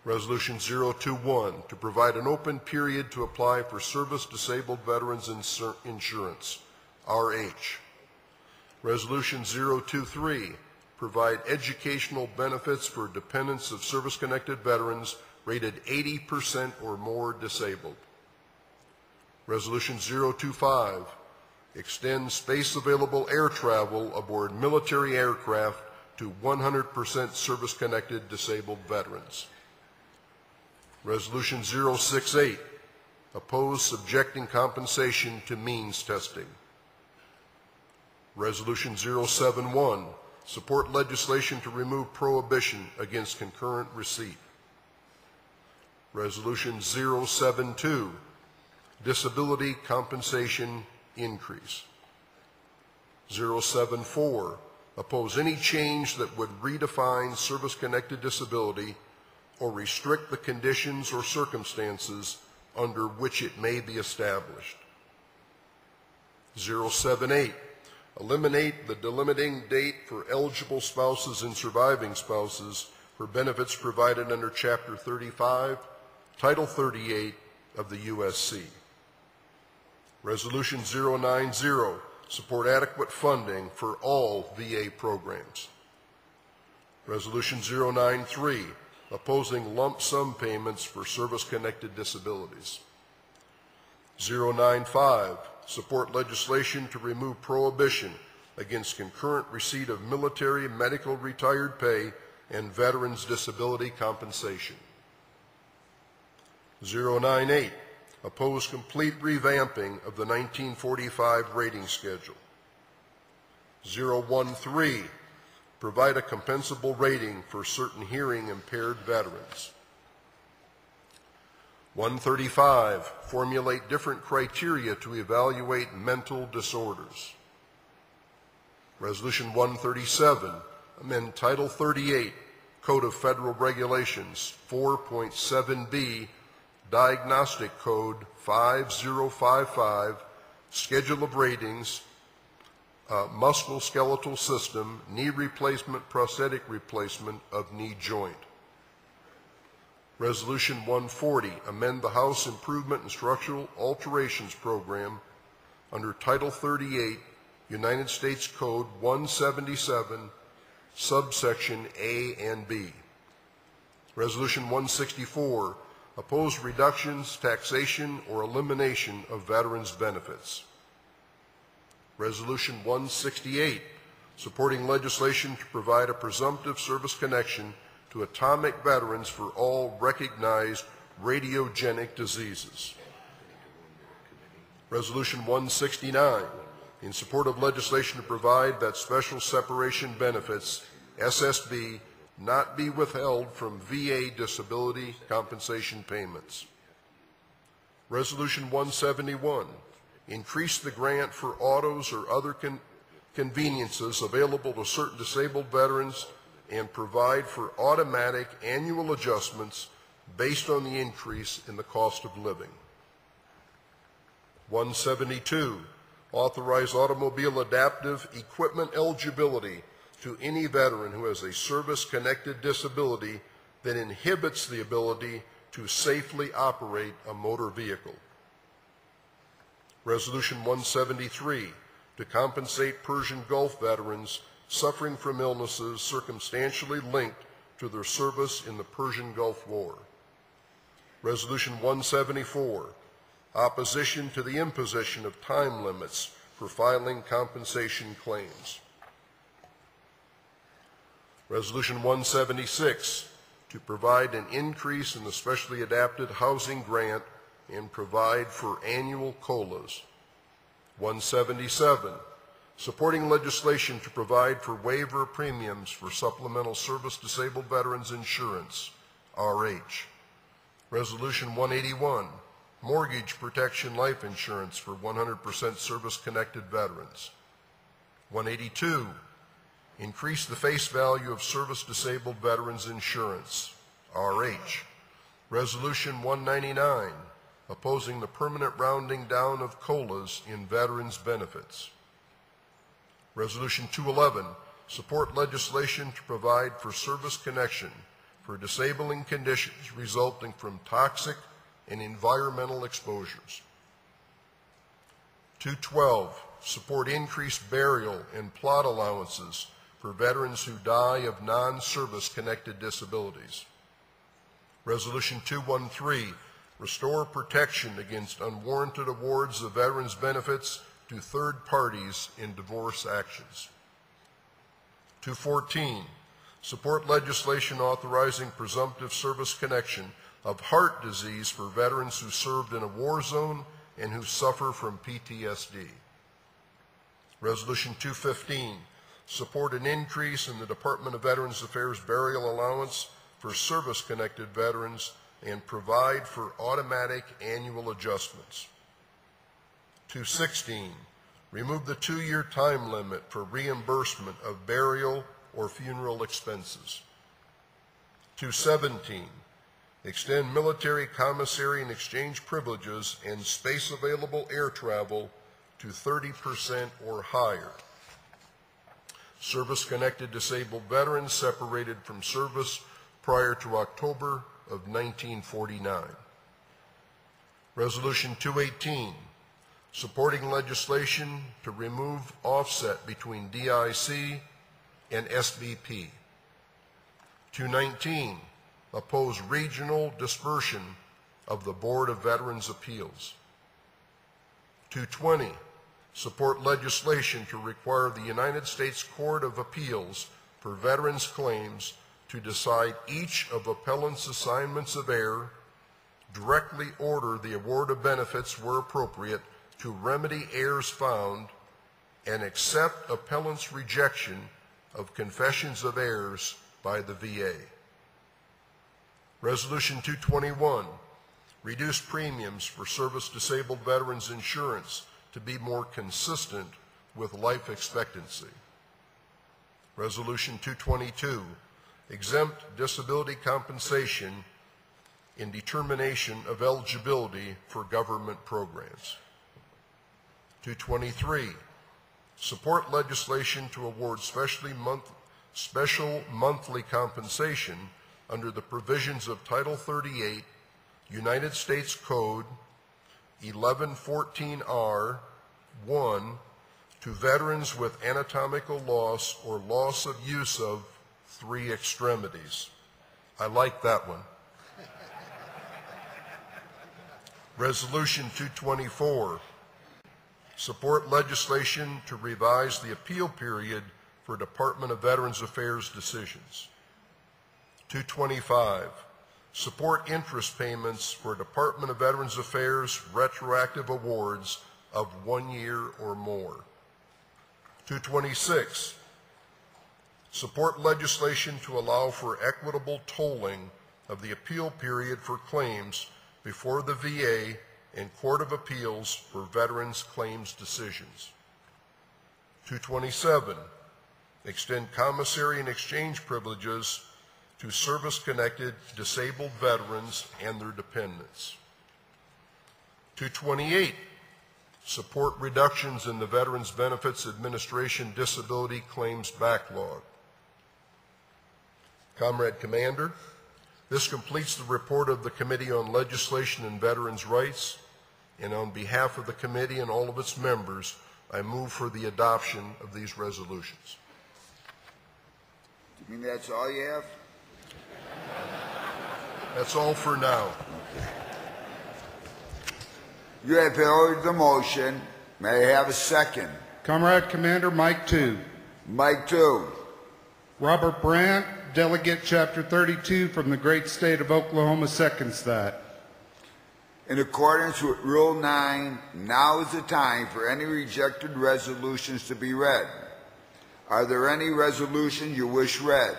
Resolution 021, to provide an open period to apply for service-disabled veterans insurance, RH. Resolution 023, provide educational benefits for dependents of service-connected veterans rated 80% or more disabled. Resolution 025, extend space-available air travel aboard military aircraft to 100% service-connected disabled veterans. Resolution 068, oppose subjecting compensation to means testing. Resolution 071, support legislation to remove prohibition against concurrent receipt. Resolution 072, disability compensation increase. 074, oppose any change that would redefine service-connected disability or restrict the conditions or circumstances under which it may be established. 078, eliminate the delimiting date for eligible spouses and surviving spouses for benefits provided under Chapter 35, Title 38 of the USC. Resolution 090, support adequate funding for all VA programs. Resolution 093, opposing lump sum payments for service-connected disabilities. 095, support legislation to remove prohibition against concurrent receipt of military medical retired pay and veterans disability compensation. 098, oppose complete revamping of the 1945 rating schedule. 013, provide a compensable rating for certain hearing impaired veterans. 135, formulate different criteria to evaluate mental disorders. Resolution 137, amend Title 38, Code of Federal Regulations, 4.7b, Diagnostic Code 5055, Schedule of Ratings, musculoskeletal system, knee replacement, prosthetic replacement of knee joint. Resolution 140, amend the House Improvement and Structural Alterations Program under Title 38, United States Code 177, subsection A and B. Resolution 164, oppose reductions, taxation, or elimination of veterans' benefits. Resolution 168, supporting legislation to provide a presumptive service connection to atomic veterans for all recognized radiogenic diseases. Resolution 169, in support of legislation to provide that special separation benefits, SSB, not be withheld from VA disability compensation payments. Resolution 171, increase the grant for autos or other conveniences available to certain disabled veterans and provide for automatic annual adjustments based on the increase in the cost of living. 172, authorize automobile adaptive equipment eligibility to any veteran who has a service-connected disability that inhibits the ability to safely operate a motor vehicle. Resolution 173, to compensate Persian Gulf veterans suffering from illnesses circumstantially linked to their service in the Persian Gulf War. Resolution 174, opposition to the imposition of time limits for filing compensation claims. Resolution 176, to provide an increase in the specially adapted housing grant and provide for annual COLAs. 177, supporting legislation to provide for waiver premiums for supplemental service-disabled veterans insurance, RH. Resolution 181, mortgage protection life insurance for 100% service-connected veterans. 182, increase the face value of service-disabled veterans insurance, RH. Resolution 199, opposing the permanent rounding down of COLAs in veterans' benefits. Resolution 211, support legislation to provide for service connection for disabling conditions resulting from toxic and environmental exposures. 212, support increased burial and plot allowances for veterans who die of non-service connected disabilities. Resolution 213, restore protection against unwarranted awards of veterans' benefits to third parties in divorce actions. 214, support legislation authorizing presumptive service connection of heart disease for veterans who served in a war zone and who suffer from PTSD. Resolution 215, support an increase in the Department of Veterans Affairs burial allowance for service-connected veterans and provide for automatic annual adjustments. 216, remove the 2-year time limit for reimbursement of burial or funeral expenses. 217, extend military commissary and exchange privileges and space-available air travel to 30% or higher. Service-connected disabled veterans separated from service prior to October of 1949. Resolution 218, supporting legislation to remove offset between DIC and SBP. 219, oppose regional dispersion of the Board of Veterans Appeals. 220, support legislation to require the United States Court of Appeals for Veterans Claims to decide each of appellant's assignments of error, directly order the award of benefits where appropriate to remedy errors found, and accept appellant's rejection of confessions of errors by the VA. Resolution 221, reduce premiums for service-disabled veterans insurance to be more consistent with life expectancy. Resolution 222, exempt disability compensation in determination of eligibility for government programs. 223, support legislation to award special monthly compensation under the provisions of Title 38, United States Code 1114R 1 to veterans with anatomical loss or loss of use of 3 extremities. I like that one. Resolution 224, support legislation to revise the appeal period for Department of Veterans Affairs decisions. 225, support interest payments for Department of Veterans Affairs retroactive awards of 1 year or more. 226, support legislation to allow for equitable tolling of the appeal period for claims before the VA and Court of Appeals for veterans' claims decisions. 227, extend commissary and exchange privileges to service-connected disabled veterans and their dependents. 228, support reductions in the Veterans Benefits Administration disability claims backlog. Comrade Commander, this completes the report of the Committee on Legislation and Veterans' Rights, and on behalf of the committee and all of its members, I move for the adoption of these resolutions. You mean that's all you have? That's all for now. You have heard the motion. May I have a second? Comrade Commander, Mike 2. Mike 2. Robert Brandt, Delegate Chapter 32 from the great state of Oklahoma, seconds that. In accordance with Rule 9, now is the time for any rejected resolutions to be read. Are there any resolutions you wish read?